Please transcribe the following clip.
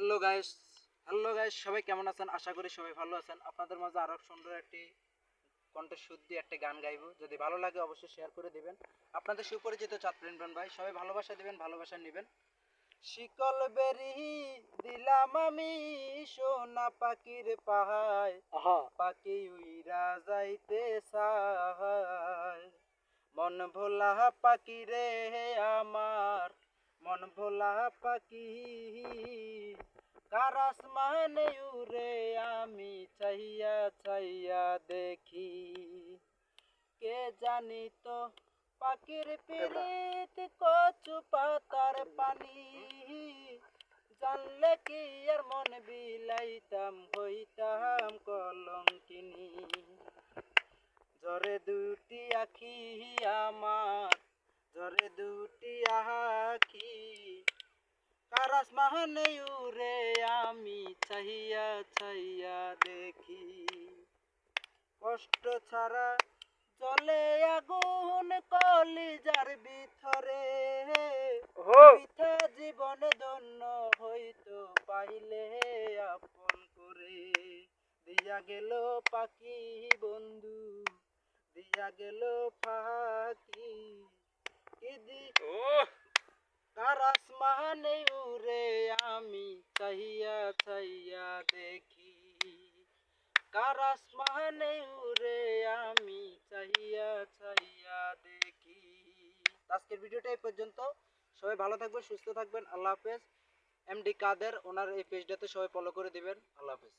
Hello guys hello guys, সবাই কেমন আছেন? আশা করি সবাই ভালো আছেন। আপনাদের মাঝে আরো সুন্দর একটি কণ্ঠের শুদ্ধি একটি গান গাইবো। যদি ভালো লাগে অবশ্যই শেয়ার করে দিবেন। আপনাদের সুপরিচিত চাঁদপুর ইমরান ভাই, সবাই ভালোবাসা দিবেন, ভালোবাসা নেবেন। শিকল বেরি দিলাম আমি সোনা পাখির পাহায়, পাখি উইরা যাইতে চায়। মন ভোলা পাখি রে আমার, মন ভোলা পাখি কার আসমানে উড়ে আমি চাইয়া চাইয়া দেখি। কে জানি তো পাখির পিরিত কচু পাতার পানি, জানলে কি আর মন বিলাইতাম, হইতাম কলঙ্কিনী। ঝরে দুটি আখি আমার, ঝরে দুটি আখি কার আসমানে উড়ে আমি চাহিয়া চাহিয়া দেখি। কষ্ট ছাড়া জলে আগুন কলিজার ভিতরে, বৃথা জীবন ধন্য হইতো পাইলে আপন করে। দিয়া গেল পাখি বন্ধু, দিয়া গেল পাখি, কার আসমানে উড়ে আমি চাহিয়া চাহিয়া দেখি। কার আসমানে উড়ে আমি চাহিয়া চাহিয়া দেখি। আজকের ভিডিওটা এই পর্যন্ত। সবাই ভালো থাকবেন, সুস্থ থাকবেন। আল্লাহ হাফেজ। এমডি কাদের, ওনার এই পেজটাতে সবাই ফলো করে দিবেন। আল্লাহ হাফেজ।